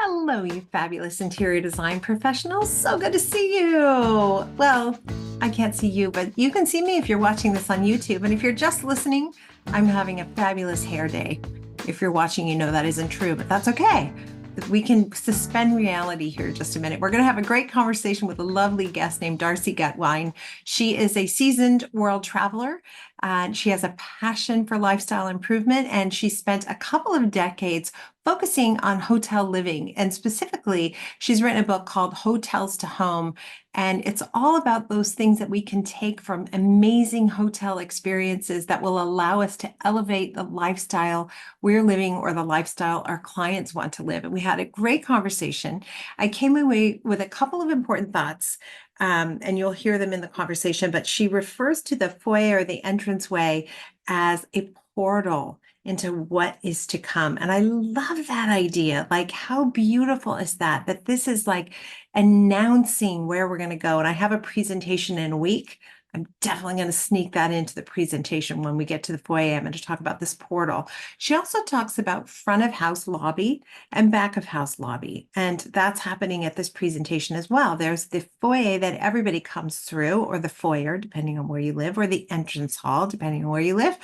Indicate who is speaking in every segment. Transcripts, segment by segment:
Speaker 1: Hello, you fabulous interior design professionals. So good to see you. Well, I can't see you, but you can see me if you're watching this on YouTube. And if you're just listening, I'm having a fabulous hair day. If you're watching, you know that isn't true, but that's okay. We can suspend reality here just a minute. We're going to have a great conversation with a lovely guest named Darcy Guttwein. She is a seasoned world traveler, and she has a passion for lifestyle improvement, and she spent a couple of decades focusing on hotel living. And specifically, she's written a book called Hotels to Home. And it's all about those things that we can take from amazing hotel experiences that will allow us to elevate the lifestyle we're living or the lifestyle our clients want to live. And we had a great conversation. I came away with a couple of important thoughts. And you'll hear them in the conversation, but she refers to the foyer or the entranceway as a portal into what is to come. And I love that idea. Like, how beautiful is that? That this is like announcing where we're going to go. And I have a presentation in a week. I'm definitely going to sneak that into the presentation when we get to the foyer. I'm going to talk about this portal. She also talks about front of house lobby and back of house lobby. And that's happening at this presentation as well. There's the foyer that everybody comes through, or the foyer, depending on where you live, or the entrance hall, depending on where you live.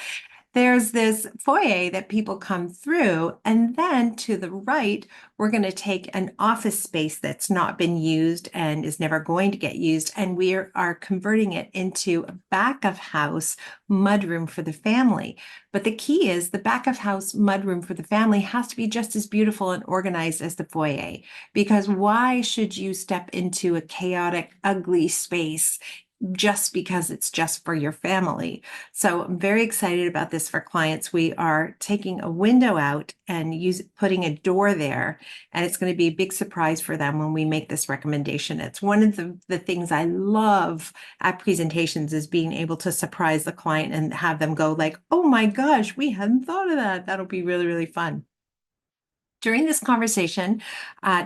Speaker 1: There's this foyer that people come through, and then to the right, we're going to take an office space that's not been used and is never going to get used, and we are converting it into a back of house mudroom for the family. But the key is the back of house mudroom for the family has to be just as beautiful and organized as the foyer, because why should you step into a chaotic, ugly space just because it's just for your family? So I'm very excited about this for clients. We are taking a window out and putting a door there, and it's going to be a big surprise for them when we make this recommendation. It's one of the things I love at presentations, is being able to surprise the client and have them go like, oh my gosh, we hadn't thought of that. That'll be really, really fun. During this conversation,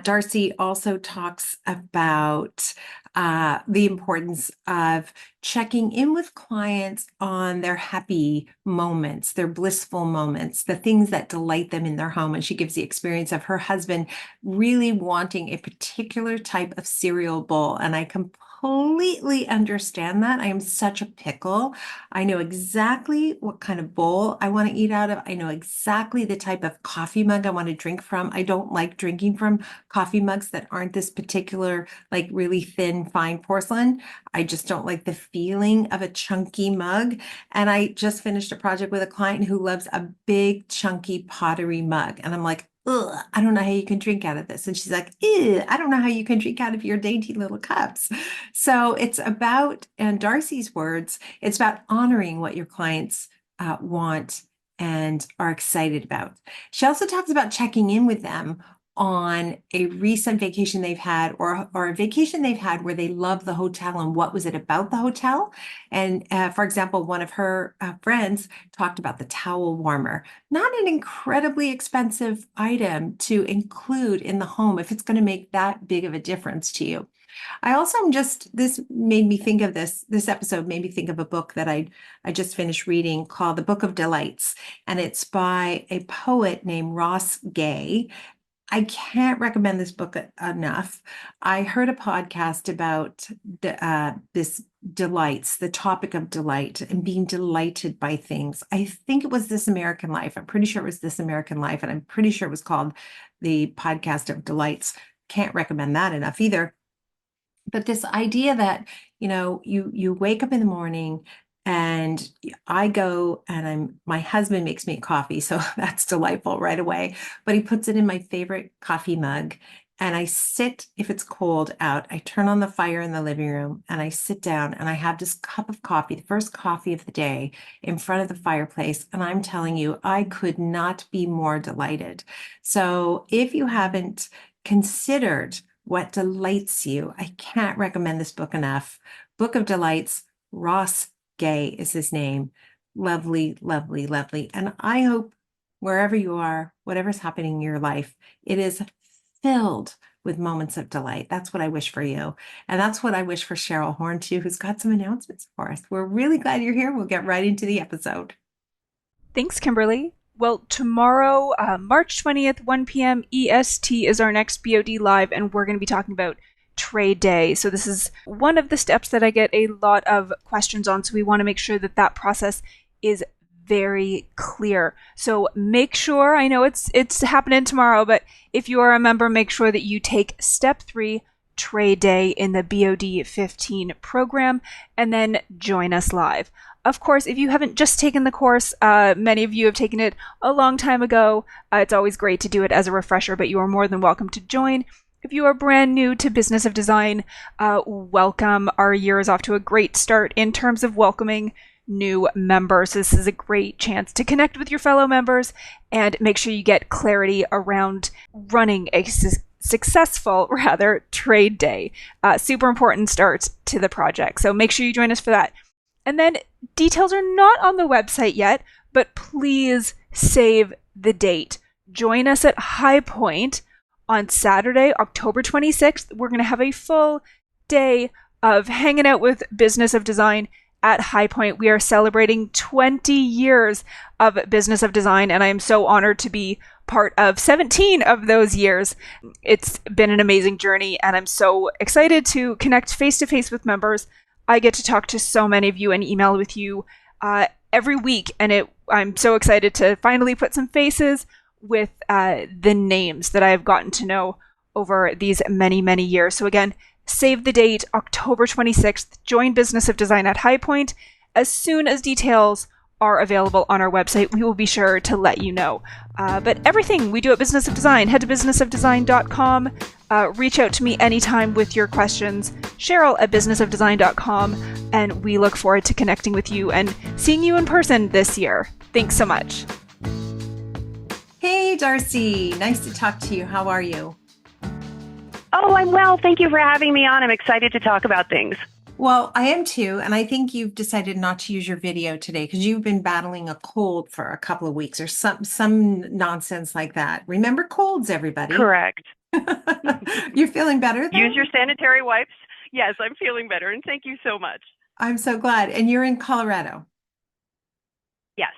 Speaker 1: Darcy also talks about the importance of checking in with clients on their happy moments, their blissful moments, the things that delight them in their home. And she gives the experience of her husband really wanting a particular type of cereal bowl. And I completely understand that. I am such a pickle. I know exactly what kind of bowl I want to eat out of. I know exactly the type of coffee mug I want to drink from. I don't like drinking from coffee mugs that aren't this particular, like really thin, fine porcelain. I just don't like the feeling of a chunky mug. And I just finished a project with a client who loves a big, chunky pottery mug. And I'm like, ugh, I don't know how you can drink out of this. And she's like, ew, I don't know how you can drink out of your dainty little cups. So it's about, in Darcy's words, it's about honoring what your clients want and are excited about. She also talks about checking in with them on a recent vacation they've had, or a vacation they've had where they love the hotel and what was it about the hotel. And for example, one of her friends talked about the towel warmer, not an incredibly expensive item to include in the home if it's going to make that big of a difference to you. I also this made me think of this episode made me think of a book that I just finished reading called The Book of Delights, and it's by a poet named Ross Gay. I can't recommend this book enough. I heard a podcast about this delights, the topic of delight and being delighted by things. I think it was This American Life. I'm pretty sure it was This American Life, and I'm pretty sure it was called The Podcast of Delights. Can't recommend that enough either. But this idea that, you wake up in the morning, and I go and my husband makes me coffee. So that's delightful right away. But he puts it in my favorite coffee mug. And I sit, if it's cold out, I turn on the fire in the living room and I sit down and I have this cup of coffee, the first coffee of the day, in front of the fireplace. And I'm telling you, I could not be more delighted. So if you haven't considered what delights you, I can't recommend this book enough. Book of Delights, Ross Gay is his name. Lovely, lovely, lovely. And I hope wherever you are, whatever's happening in your life, it is filled with moments of delight. That's what I wish for you. And that's what I wish for Cheryl Horn too, who's got some announcements for us. We're really glad you're here. We'll get right into the episode.
Speaker 2: Thanks, Kimberly. Well, tomorrow, March 20th, 1 p.m. EST is our next BOD Live, and we're going to be talking about trade day. So this is one of the steps that I get a lot of questions on. So we want to make sure that that process is very clear. So make sure, I know it's happening tomorrow, but if you are a member, make sure that you take step 3, trade day, in the BOD 15 program, and then join us live. Of course, if you haven't just taken the course, many of you have taken it a long time ago. It's always great to do it as a refresher, but you are more than welcome to join. If you are brand new to Business of Design, welcome. Our year is off to a great start in terms of welcoming new members. This is a great chance to connect with your fellow members and make sure you get clarity around running a successful trade day. Super important start to the project. So make sure you join us for that. And then details are not on the website yet, but please save the date. Join us at High Point on Saturday, October 26th. We're going to have a full day of hanging out with Business of Design at High Point. We are celebrating 20 years of Business of Design, and I am so honored to be part of 17 of those years. It's been an amazing journey, and I'm so excited to connect face-to-face with members. I get to talk to so many of you and email with you every week, and I'm so excited to finally put some faces with the names that I have gotten to know over these many, many years. So again, save the date, October 26th. Join Business of Design at High Point. As soon as details are available on our website, we will be sure to let you know. But everything we do at Business of Design, head to businessofdesign.com. Reach out to me anytime with your questions, Cheryl@businessofdesign.com, and we look forward to connecting with you and seeing you in person this year. Thanks so much.
Speaker 1: Hey, Darcy. Nice to talk to you. How are you?
Speaker 3: Oh, I'm well. Thank you for having me on. I'm excited to talk about things.
Speaker 1: Well, I am too, and I think you've decided not to use your video today because you've been battling a cold for a couple of weeks or some nonsense like that. Remember colds, everybody.
Speaker 3: Correct.
Speaker 1: You're feeling better though?
Speaker 3: Use your sanitary wipes. Yes, I'm feeling better, and thank you so much.
Speaker 1: I'm so glad. And you're in Colorado.
Speaker 3: Yes.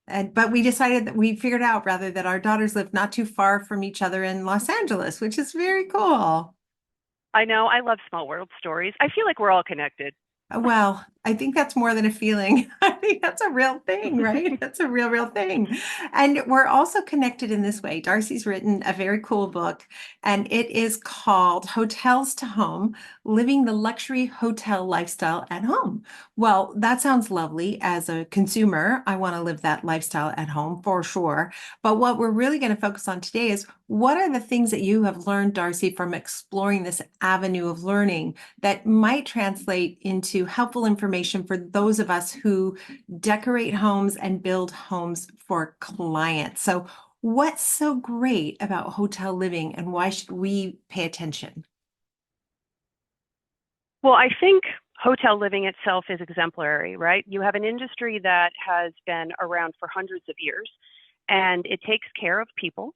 Speaker 1: But we decided that we figured out rather that our daughters live not too far from each other in Los Angeles, which is very cool.
Speaker 3: I know. I love small world stories. I feel like we're all connected.
Speaker 1: Well, I think that's more than a feeling. I think that's a real thing, right? That's a real thing. And we're also connected in this way. Darcy's written a very cool book, and it is called Hotels to Home, Living the Luxury Hotel Lifestyle at Home. Well, that sounds lovely. As a consumer, I want to live that lifestyle at home for sure. But what we're really going to focus on today is what are the things that you have learned, Darcy, from exploring this avenue of learning that might translate into helpful information for those of us who decorate homes and build homes for clients. So what's so great about hotel living and why should we pay attention?
Speaker 3: Well, I think hotel living itself is exemplary, right? You have an industry that has been around for hundreds of years, and it takes care of people.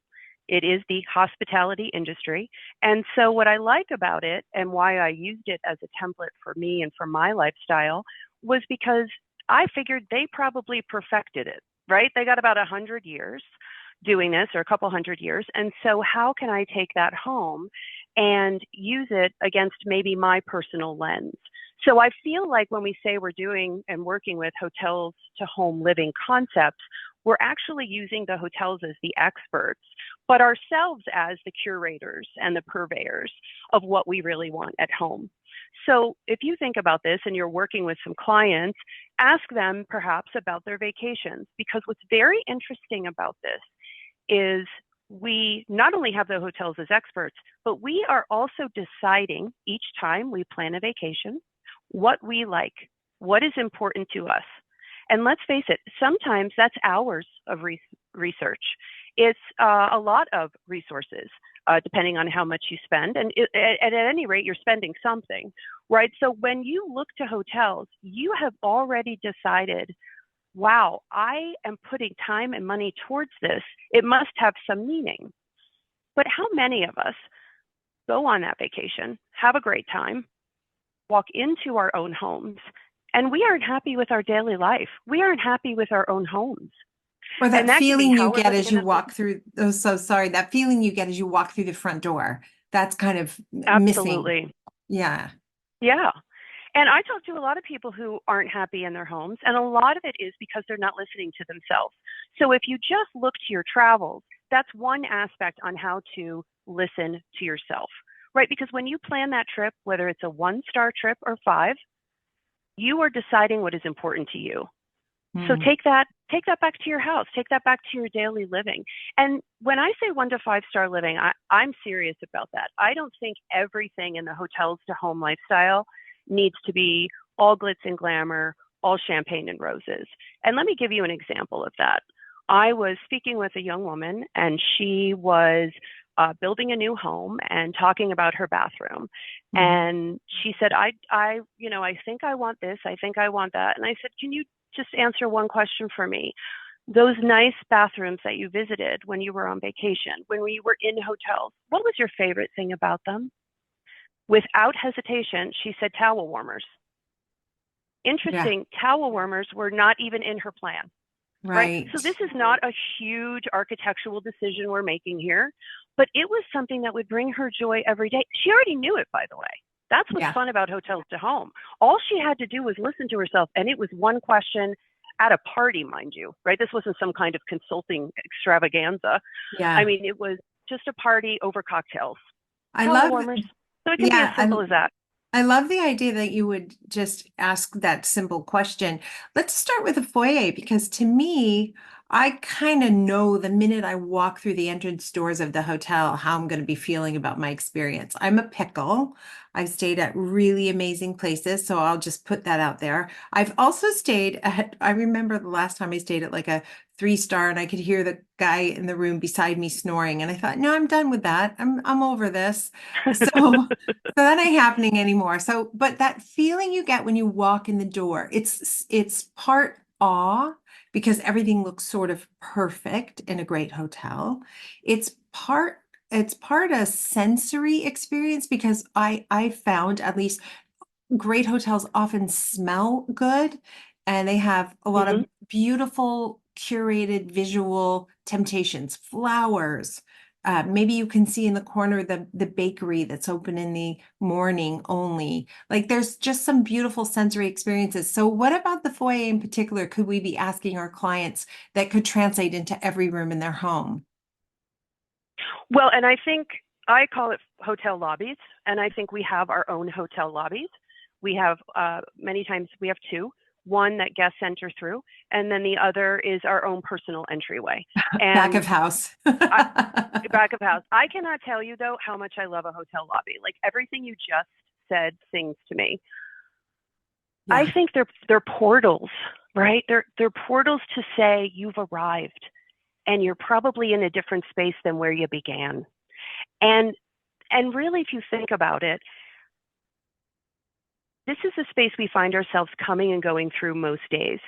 Speaker 3: It is the hospitality industry. And so what I like about it and why I used it as a template for me and for my lifestyle was because I figured they probably perfected it, right? They got about 100 years doing this, or a couple hundred years. And so how can I take that home and use it against maybe my personal lens? So I feel like when we say we're doing and working with hotels to home living concepts, we're actually using the hotels as the experts, but ourselves as the curators and the purveyors of what we really want at home. So if you think about this and you're working with some clients, ask them perhaps about their vacations, because what's very interesting about this is we not only have the hotels as experts, but we are also deciding each time we plan a vacation what we like, what is important to us. And let's face it, sometimes that's hours of research. It's a lot of resources, depending on how much you spend. And at any rate, you're spending something, right? So when you look to hotels, you have already decided, wow, I am putting time and money towards this. It must have some meaning. But how many of us go on that vacation, have a great time, walk into our own homes, and we aren't happy with our daily life? We aren't happy with our own homes.
Speaker 1: Or
Speaker 3: And
Speaker 1: that
Speaker 3: that can be
Speaker 1: feeling you
Speaker 3: how we're
Speaker 1: get
Speaker 3: living
Speaker 1: as
Speaker 3: in
Speaker 1: you
Speaker 3: the home.
Speaker 1: walk through, oh, so sorry, that feeling you get as you walk through the front door. That's kind of missing.
Speaker 3: Absolutely.
Speaker 1: Yeah.
Speaker 3: Yeah. And I talk to a lot of people who aren't happy in their homes, and a lot of it is because they're not listening to themselves. So if you just look to your travels, that's one aspect on how to listen to yourself, right? Because when you plan that trip, whether it's a 1-star trip or 5, you are deciding what is important to you. So
Speaker 1: Hmm.
Speaker 3: take that back to your house, take that back to your daily living. And when I say 1 to 5 star living, I'm serious about that. I don't think everything in the hotels to home lifestyle needs to be all glitz and glamour, all champagne and roses. And let me give you an example of that. I was speaking with a young woman, and she was building a new home and talking about her bathroom.
Speaker 1: Hmm.
Speaker 3: And she said, I think I want this. I think I want that. And I said, can you just answer one question for me? Those nice bathrooms that you visited when you were on vacation, when you were in hotels, what was your favorite thing about them? Without hesitation, she said towel warmers.
Speaker 1: Yeah.
Speaker 3: Interesting, towel warmers were not even in her plan, right? So
Speaker 1: Right.
Speaker 3: this is not a huge architectural decision we're making here, but it was something that would bring her joy every day. She already knew it, by the way. That's what's
Speaker 1: Yeah.
Speaker 3: fun about hotels to home. All she had to do was listen to herself, and it was one question at a party, mind you, right? This wasn't some kind of consulting extravaganza. I
Speaker 1: Yeah.
Speaker 3: mean, it was just a party over cocktails,
Speaker 1: I
Speaker 3: towel
Speaker 1: love,
Speaker 3: warmers. So it can be as
Speaker 1: yeah,
Speaker 3: simple as that.
Speaker 1: I love the idea that you would just ask that simple question. Let's start with the foyer because to me, I kind of know the minute I walk through the entrance doors of the hotel how I'm going to be feeling about my experience. I'm a pickle. I've stayed at really amazing places, so I'll just put that out there. I've also stayed at, I remember the last time I stayed at like a 3-star and I could hear the guy in the room beside me snoring. And I thought, no, I'm done with that. I'm over this. So so that ain't happening anymore. So, but that feeling you get when you walk in the door, it's part awe because everything looks sort of perfect in a great hotel. It's part it's part a sensory experience because I found at least great hotels often smell good and they have a lot
Speaker 3: Hmm.
Speaker 1: of beautiful curated visual temptations, flowers. Maybe you can see in the corner the bakery that's open in the morning only. Like there's just some beautiful sensory experiences. So what about the foyer in particular could we be asking our clients that could translate into every room in their home?
Speaker 3: Well, and I think I call it hotel lobbies, and I think we have our own hotel lobbies. We have many times we have two, one that guests enter through, and then the other is our own personal entryway.
Speaker 1: Back
Speaker 3: And
Speaker 1: of house.
Speaker 3: I, back of house. I cannot tell you though how much I love a hotel lobby. Like everything you just said sings to me. I
Speaker 1: Yeah.
Speaker 3: think they're portals, right? They're portals to say you've arrived and you're probably in a different space than where you began. And and really, if you think about it, this is the space we find ourselves coming and going through most days.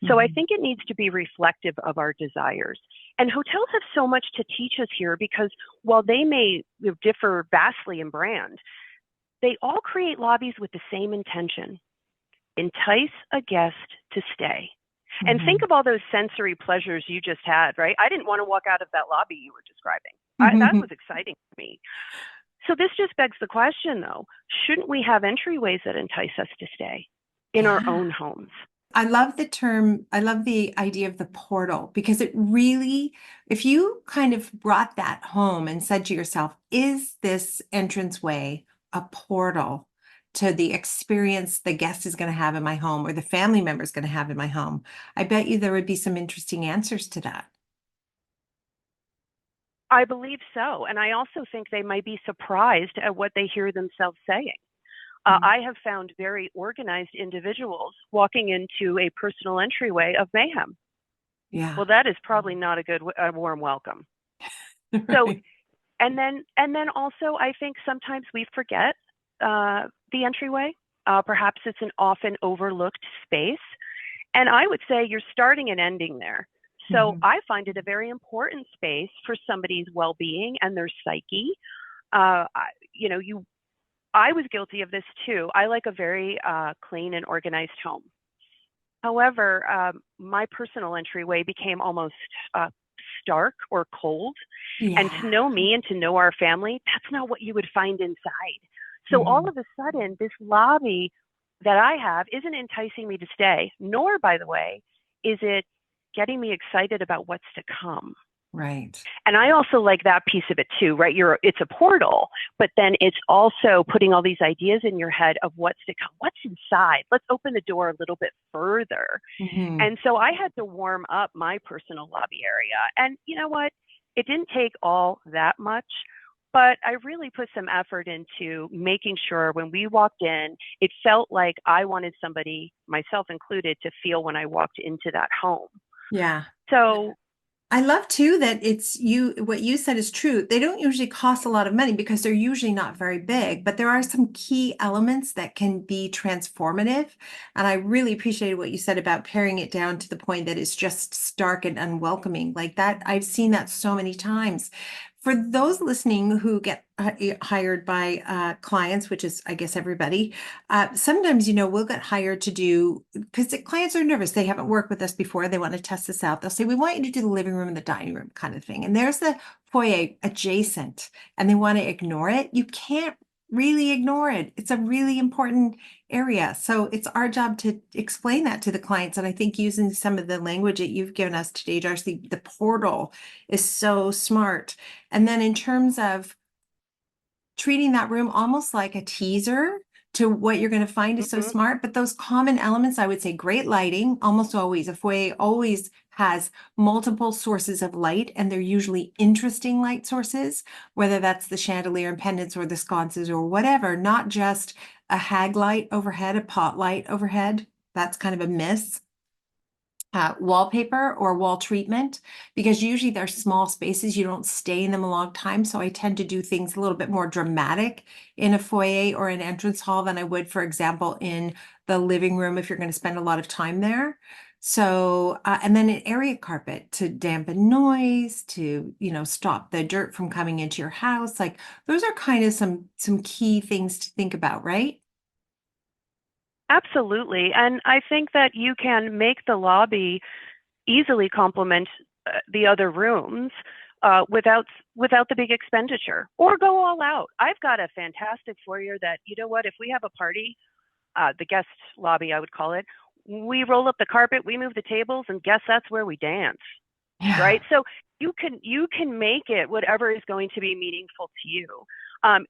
Speaker 3: So I
Speaker 1: Mhm.
Speaker 3: think it needs to be reflective of our desires. And hotels have so much to teach us here because while they may differ vastly in brand, they all create lobbies with the same intention: entice a guest to stay. And think
Speaker 1: Mhm.
Speaker 3: of all those sensory pleasures you just had, right? I didn't want to walk out of that lobby you were describing. That was exciting to me. So this just begs the question, though, shouldn't we have entryways that entice us to stay in our
Speaker 1: Yeah.
Speaker 3: own homes?
Speaker 1: I love the idea of the portal because it really, if you kind of brought that home and said to yourself, is this entranceway a portal to the experience the guest is going to have in my home or the family member is going to have in my home? I bet you there would be some interesting answers to that.
Speaker 3: I believe so. And I also think they might be surprised at what they hear themselves saying.
Speaker 1: Mm.
Speaker 3: I have found very organized individuals walking into a personal entryway of mayhem.
Speaker 1: Yeah.
Speaker 3: Well, that is probably not a warm welcome. So,
Speaker 1: Right.
Speaker 3: and then also, I think sometimes we forget the entryway. Perhaps it's an often overlooked space, and I would say you're starting and ending there. So
Speaker 1: Mhm.
Speaker 3: I find it a very important space for somebody's well-being and their psyche. You know, I was guilty of this too. I like a very clean and organized home. However, my personal entryway became almost stark or cold. And to
Speaker 1: Yeah.
Speaker 3: know me and to know our family, that's not what you would find inside. So all
Speaker 1: Mhm.
Speaker 3: of a sudden, this lobby that I have isn't enticing me to stay, nor, by the way, is it getting me excited about what's to come.
Speaker 1: Right.
Speaker 3: And I also like that piece of it too, right? It's a portal, but then it's also putting all these ideas in your head of what's to come, what's inside. Let's open the door a little bit further.
Speaker 1: Hmm.
Speaker 3: And so I had to warm up my personal lobby area. And you know what? It didn't take all that much, but I really put some effort into making sure when we walked in, it felt like I wanted somebody, myself included, to feel when I walked into that home.
Speaker 1: Yeah.
Speaker 3: So,
Speaker 1: I love too that what you said is true. They don't usually cost a lot of money because they're usually not very big, but there are some key elements that can be transformative. And I really appreciated what you said about paring it down to the point that it's just stark and unwelcoming. Like that, I've seen that so many times. For those listening who get hired by clients, which is, I guess, everybody, sometimes, we'll get hired to do, because the clients are nervous. They haven't worked with us before. They want to test this out. They'll say, we want you to do the living room and the dining room kind of thing. And there's the foyer adjacent, and they want to ignore it. You can't really ignore it. It's a really important area. So it's our job to explain that to the clients. And I think using some of the language that you've given us today, Darcy, the portal is so smart. And then in terms of treating that room almost like a teaser to what you're going to find is so
Speaker 3: mhm.
Speaker 1: smart. But those common elements, I would say great lighting, almost always. A foyer always has multiple sources of light, and they're usually interesting light sources, whether that's the chandelier and pendants or the sconces or whatever, not just a hag light overhead, a pot light overhead. That's kind of a miss. Wallpaper or wall treatment, because usually they're small spaces. You don't stay in them a long time. So I tend to do things a little bit more dramatic in a foyer or an entrance hall than I would, for example, in the living room if you're going to spend a lot of time there. So, and then an area carpet to dampen noise, to, stop the dirt from coming into your house. Like those are kind of some key things to think about, right?
Speaker 3: Absolutely. And I think that you can make the lobby easily complement the other rooms without the big expenditure, or go all out. I've got a fantastic foyer that, you know what, if we have a party, the guest lobby, I would call it, we roll up the carpet, we move the tables, and guess that's where we dance,
Speaker 1: Yeah.
Speaker 3: right? So you can make it whatever is going to be meaningful to you.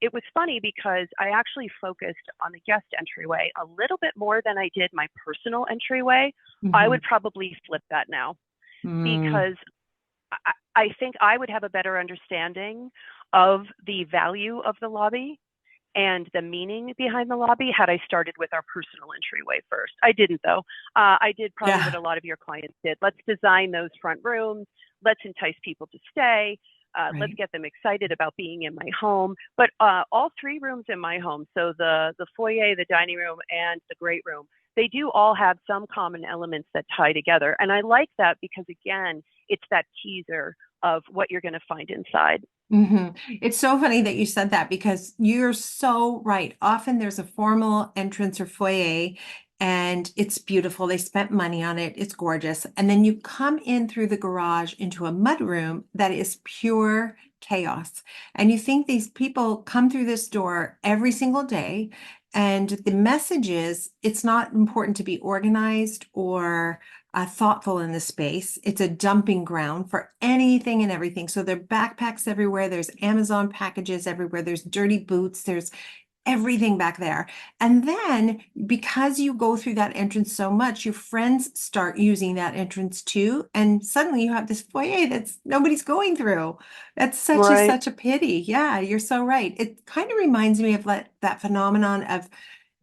Speaker 3: It was funny because I actually focused on the guest entryway a little bit more than I did my personal entryway. I
Speaker 1: Mhm.
Speaker 3: would probably flip that now,
Speaker 1: Mm.
Speaker 3: because I think I would have a better understanding of the value of the lobby and the meaning behind the lobby had I started with our personal entryway first. I didn't, though. I did probably what
Speaker 1: Yeah.
Speaker 3: a lot of your clients did. Let's design those front rooms. Let's entice people to stay. Let's
Speaker 1: Right.
Speaker 3: get them excited about being in my home. But all three rooms in my home, so the foyer, the dining room, and the great room, they do all have some common elements that tie together. And I like that because, again, it's that teaser of what you're going to find inside.
Speaker 1: It's so funny that you said that because you're so right. Often there's a formal entrance or foyer and it's beautiful. They spent money on it. It's gorgeous. And then you come in through the garage into a mudroom that is pure chaos. And you think these people come through this door every single day. And the message is it's not important to be organized or thoughtful in the space. It's a dumping ground for anything and everything. So there are backpacks everywhere. There's Amazon packages everywhere. There's dirty boots. There's everything back there. And then because you go through that entrance so much, your friends start using that entrance too. And suddenly you have this foyer that's nobody's going through. That's
Speaker 3: Right.
Speaker 1: such a pity. Yeah, you're so right. It kind of reminds me of that phenomenon of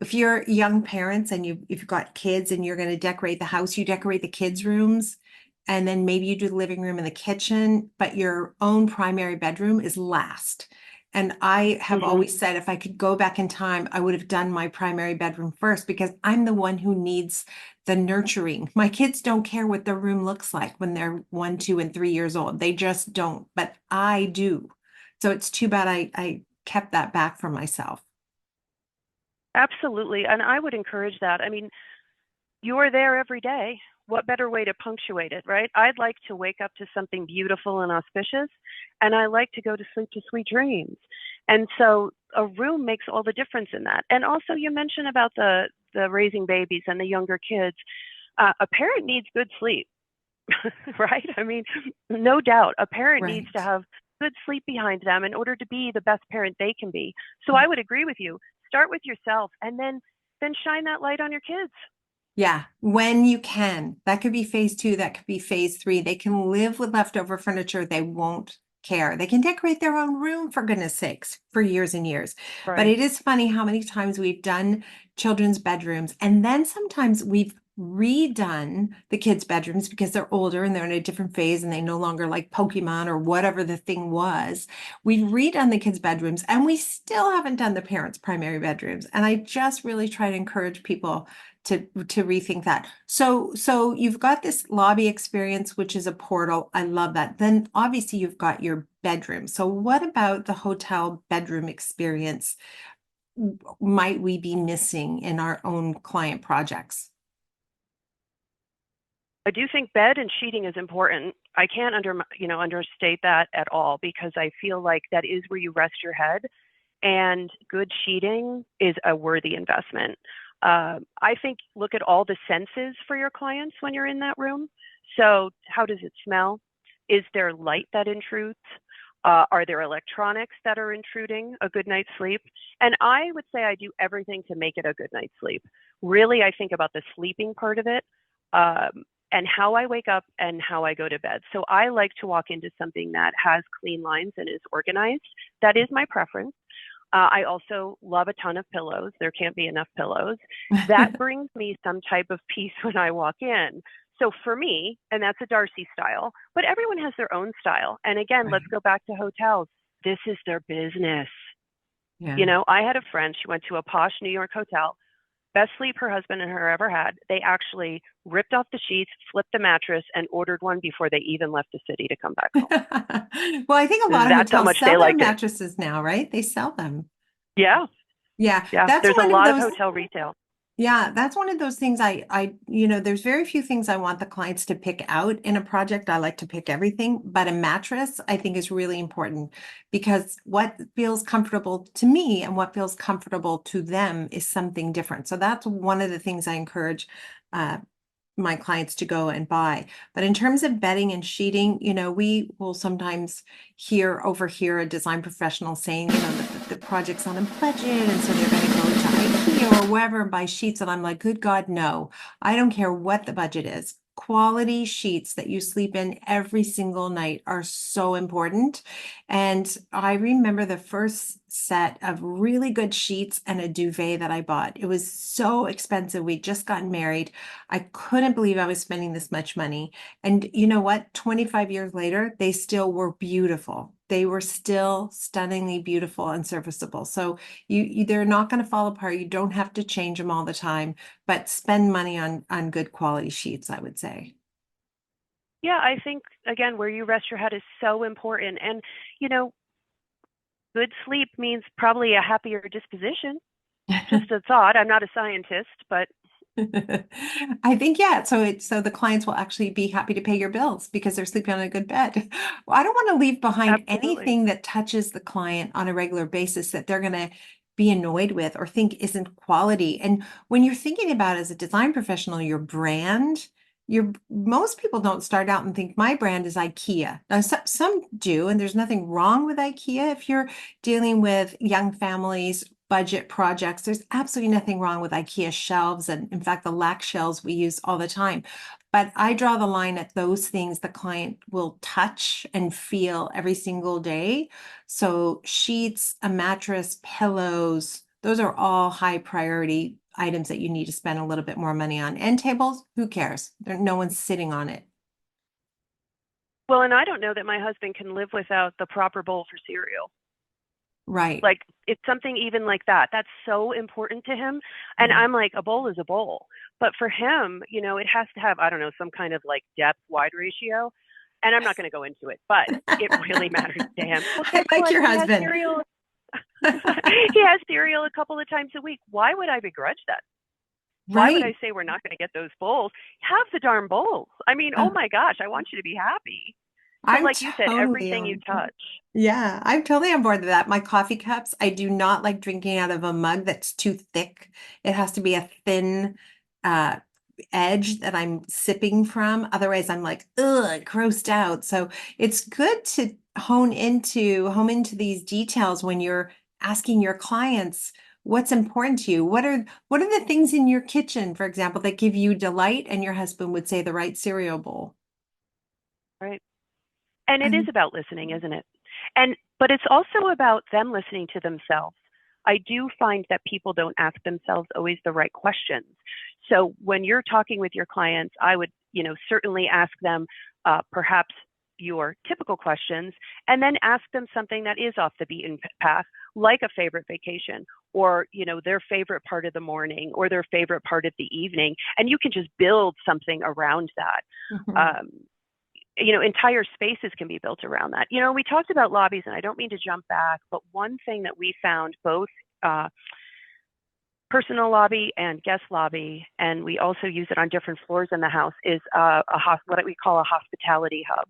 Speaker 1: if you're young parents and if you've got kids and you're going to decorate the house, you decorate the kids' rooms, and then maybe you do the living room and the kitchen, but your own primary bedroom is last. And I have
Speaker 3: hmm
Speaker 1: always said if I could go back in time, I would have done my primary bedroom first because I'm the one who needs the nurturing. My kids don't care what their room looks like when they're 1, 2, and 3 years old. They just don't, but I do. So it's too bad I kept that back for myself.
Speaker 3: Absolutely. And I would encourage that. I mean, you're there every day. What better way to punctuate it, right? I'd like to wake up to something beautiful and auspicious, and I like to go to sleep to sweet dreams. And so a room makes all the difference in that. And also, you mentioned about the raising babies and the younger kids. A parent needs good sleep, right? I mean, no doubt, a parent needs to
Speaker 1: Right.
Speaker 3: have good sleep behind them in order to be the best parent they can be. So I would agree with you. Start with yourself, and then shine that light on your kids.
Speaker 1: Yeah, when you can. That could be phase two, that could be phase three. They can live with leftover furniture. They won't care. They can decorate their own room, for goodness sakes, for years and years. But
Speaker 3: Right.
Speaker 1: it is funny how many times we've done children's bedrooms, and then sometimes we've redone the kids' bedrooms because they're older and they're in a different phase and they no longer like Pokemon or whatever the thing was. We've redone the kids' bedrooms and we still haven't done the parents' primary bedrooms. And I just really try to encourage people to rethink that. So you've got this lobby experience, which is a portal. I love that. Then obviously you've got your bedroom. So what about the hotel bedroom experience might we be missing in our own client projects?
Speaker 3: I do think bed and sheeting is important. I can't understate that at all, because I feel like that is where you rest your head, and good sheeting is a worthy investment. I think look at all the senses for your clients when you're in that room. So how does it smell? Is there light that intrudes? Are there electronics that are intruding a good night's sleep? And I would say I do everything to make it a good night's sleep. Really, I think about the sleeping part of it, and how I wake up and how I go to bed. So I like to walk into something that has clean lines and is organized. That is my preference. I also love a ton of pillows. There can't be enough pillows. That brings me some type of peace when I walk in. So for me, and that's a Darcy style, but everyone has their own style. And again, let's
Speaker 1: Right.
Speaker 3: go back to hotels. This is their business.
Speaker 1: Yeah.
Speaker 3: I had a friend, she went to a posh New York hotel, best sleep her husband and her ever had. They actually ripped off the sheets, flipped the mattress, and ordered one before they even left the city to come back home.
Speaker 1: Well, I think a lot of
Speaker 3: That's how
Speaker 1: hotels
Speaker 3: much they
Speaker 1: sell their
Speaker 3: liked it.
Speaker 1: mattresses now, right? They sell them.
Speaker 3: Yeah,
Speaker 1: Yeah,
Speaker 3: yeah.
Speaker 1: that's
Speaker 3: There's a
Speaker 1: one of
Speaker 3: lot of
Speaker 1: those.
Speaker 3: hotel retail.
Speaker 1: Yeah, that's one of those things there's very few things I want the clients to pick out in a project. I like to pick everything, but a mattress I think is really important because what feels comfortable to me and what feels comfortable to them is something different. So that's one of the things I encourage uh, my clients to go and buy. But in terms of bedding and sheeting, we will sometimes overhear a design professional saying, the project's on a budget, and so they're going to go to IKEA or wherever and buy sheets. And I'm like, good God, no. I don't care what the budget is. Quality sheets that you sleep in every single night are so important. And I remember the first set of really good sheets and a duvet that I bought. It was so expensive. We'd just gotten married. I couldn't believe I was spending this much money. And you know what? 25 years later, they still were beautiful. They were still stunningly beautiful and serviceable. So they're not going to fall apart. You don't have to change them all the time, but spend money on good quality sheets, I would say.
Speaker 3: Yeah, I think, again, where you rest your head is so important. And, you know, good sleep means probably a happier disposition. Just a thought. I'm not a scientist, but
Speaker 1: I think, yeah. So the clients will actually be happy to pay your bills because they're sleeping on a good bed. Well, I don't want to leave behind
Speaker 3: absolutely.
Speaker 1: anything that touches the client on a regular basis that they're going to be annoyed with or think isn't quality. And when you're thinking about as a design professional, your brand, most people don't start out and think my brand is IKEA. Now, some do, and there's nothing wrong with IKEA if you're dealing with young families budget projects. There's absolutely nothing wrong with IKEA shelves. And in fact, the lac shelves we use all the time. But I draw the line at those things the client will touch and feel every single day. So sheets, a mattress, pillows, those are all high priority items that you need to spend a little bit more money on. End tables, who cares? No one's sitting on it.
Speaker 3: Well, and I don't know that my husband can live without the proper bowl for cereal.
Speaker 1: Right.
Speaker 3: Like, it's something even like that. That's so important to him. And
Speaker 1: Yeah.
Speaker 3: I'm like, a bowl is a bowl. But for him, it has to have, I don't know, some kind of like depth wide ratio. And I'm not going to go into it, but it really matters to him. Well,
Speaker 1: I
Speaker 3: guess
Speaker 1: like
Speaker 3: what?
Speaker 1: your
Speaker 3: He has
Speaker 1: husband.
Speaker 3: cereal. He has cereal a couple of times a week. Why would I begrudge that? Why would
Speaker 1: Right.
Speaker 3: I say we're not going to get those bowls? Have the darn bowls. I mean, oh
Speaker 1: Uh,
Speaker 3: my gosh, I want you to be happy. So,
Speaker 1: I'm
Speaker 3: like you said,
Speaker 1: totally
Speaker 3: everything you
Speaker 1: on board.
Speaker 3: touch.
Speaker 1: Yeah, I'm totally on board with that. My coffee cups, I do not like drinking out of a mug that's too thick. It has to be a thin uh, edge that I'm sipping from. Otherwise, I'm like, ugh, grossed out. So it's good to home into these details when you're asking your clients what's important to you. What are the things in your kitchen, for example, that give you delight? And your husband would say the right cereal bowl.
Speaker 3: Right. And it is
Speaker 1: And
Speaker 3: about listening, isn't it? But it's also about them listening to themselves. I do find that people don't ask themselves always the right questions. So when you're talking with your clients, I would, certainly ask them perhaps your typical questions, and then ask them something that is off the beaten path, like a favorite vacation, or their favorite part of the morning, or their favorite part of the evening, and you can just build something around that.
Speaker 1: Mhm.
Speaker 3: Um, entire spaces can be built around that. We talked about lobbies, and I don't mean to jump back, but one thing that we found, both uh, personal lobby and guest lobby, and we also use it on different floors in the house, is what we call a hospitality hub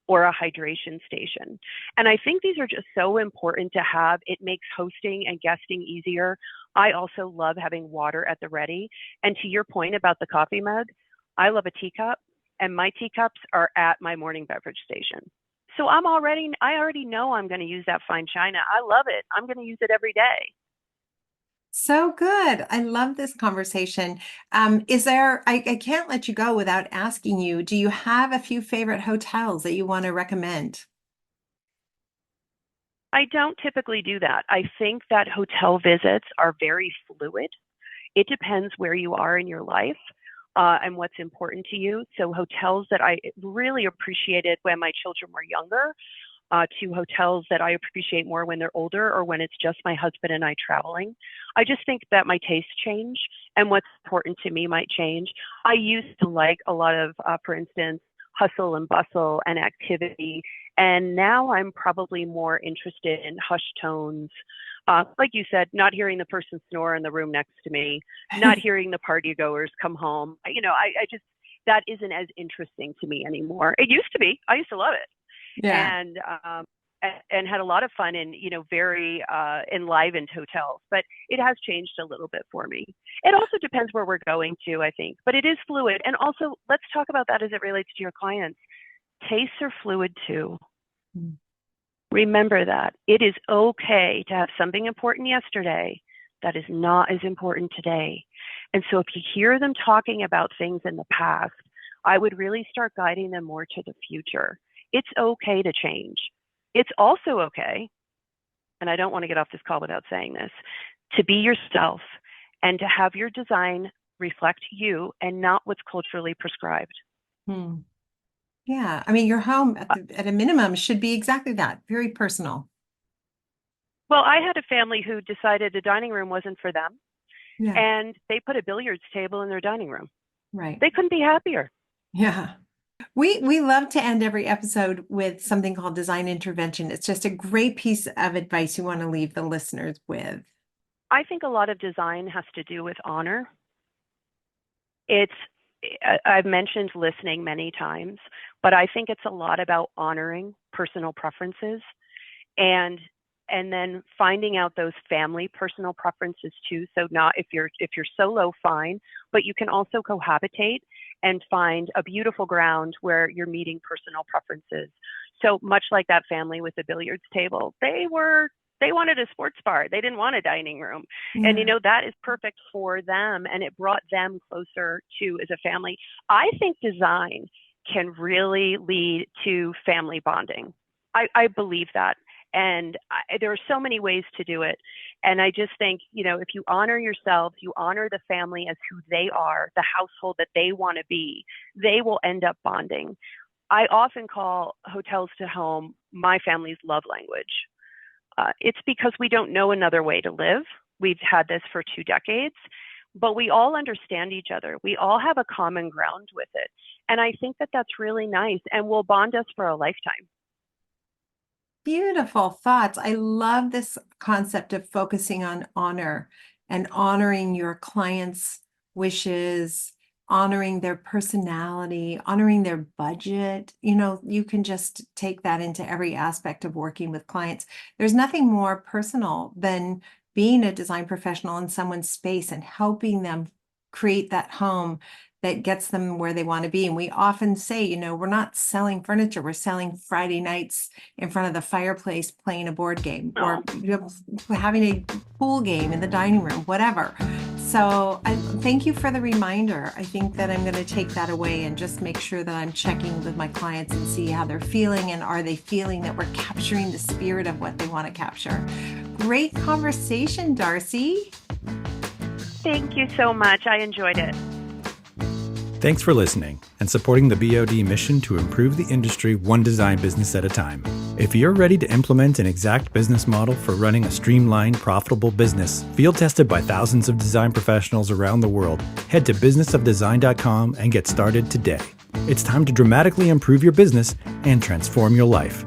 Speaker 3: or a hydration station. And I think these are just so important to have. It makes hosting and guesting easier. I also love having water at the ready. And to your point about the coffee mug, I love a teacup, and my teacups are at my morning beverage station. So I already know I'm going to use that fine china. I love it. I'm going to use it every day.
Speaker 1: So good. I love this conversation. I can't let you go without asking you, do you have a few favorite hotels that you want to recommend?
Speaker 3: I don't typically do that. I think that hotel visits are very fluid. It depends where you are in your life and what's important to you. So, hotels that I really appreciated when my children were younger, to hotels that I appreciate more when they're older or when it's just my husband and I traveling. I just think that my tastes change and what's important to me might change. I used to like a lot of, for instance, hustle and bustle and activity. And now I'm probably more interested in hushed tones. Like you said, not hearing the person snore in the room next to me, not hearing the party goers come home. I just, that isn't as interesting to me anymore. It used to be. I used to love it,
Speaker 1: Yeah.
Speaker 3: and had a lot of fun in very enlivened hotels. But it has changed a little bit for me. It also depends where we're going to, I think, but it is fluid. And also, let's talk about that as it relates to your clients. Tastes are fluid too.
Speaker 1: Mm.
Speaker 3: Remember that it is okay to have something important yesterday that is not as important today. And so if you hear them talking about things in the past, I would really start guiding them more to the future. It's okay to change. It's also okay, and I don't want to get off this call without saying this, to be yourself and to have your design reflect you and not what's culturally prescribed.
Speaker 1: Hmm. Yeah. I mean, your home at a minimum should be exactly that, very personal.
Speaker 3: Well, I had a family who decided the dining room wasn't for them,
Speaker 1: Yeah.
Speaker 3: and they put a billiards table in their dining room.
Speaker 1: Right.
Speaker 3: They couldn't be happier.
Speaker 1: Yeah. We love to end every episode with something called design intervention. It's just a great piece of advice you want to leave the listeners with.
Speaker 3: I think a lot of design has to do with honor. It's I've mentioned listening many times, but I think it's a lot about honoring personal preferences, and then finding out those family personal preferences too. So not if you're solo, fine, but you can also cohabitate and find a beautiful ground where you're meeting personal preferences. So much like that family with the billiards table, they wanted a sports bar. They didn't want a dining room. And
Speaker 1: Yeah.
Speaker 3: that is perfect for them, and it brought them closer to as a family. I think design can really lead to family bonding. I believe that. And there are so many ways to do it. And I just think, if you honor yourselves, you honor the family as who they are, the household that they want to be, they will end up bonding. I often call hotels to home my family's love language. It's because we don't know another way to live. We've had this for 2 decades, but we all understand each other. We all have a common ground with it. And I think that that's really nice and will bond us for a lifetime.
Speaker 1: Beautiful thoughts. I love this concept of focusing on honor and honoring your clients' wishes, honoring their personality, honoring their budget. You can just take that into every aspect of working with clients. There's nothing more personal than being a design professional in someone's space and helping them create that home that gets them where they want to be. And we often say, we're not selling furniture, we're selling Friday nights in front of the fireplace playing a board game or having a pool game in the dining room, whatever. So I thank you for the reminder. I think that I'm going to take that away and just make sure that I'm checking with my clients and see how they're feeling, and are they feeling that we're capturing the spirit of what they want to capture. Great conversation, Darcy.
Speaker 3: Thank you so much. I enjoyed it.
Speaker 4: Thanks for listening and supporting the BOD mission to improve the industry one design business at a time. If you're ready to implement an exact business model for running a streamlined, profitable business, field tested by thousands of design professionals around the world, head to businessofdesign.com and get started today. It's time to dramatically improve your business and transform your life.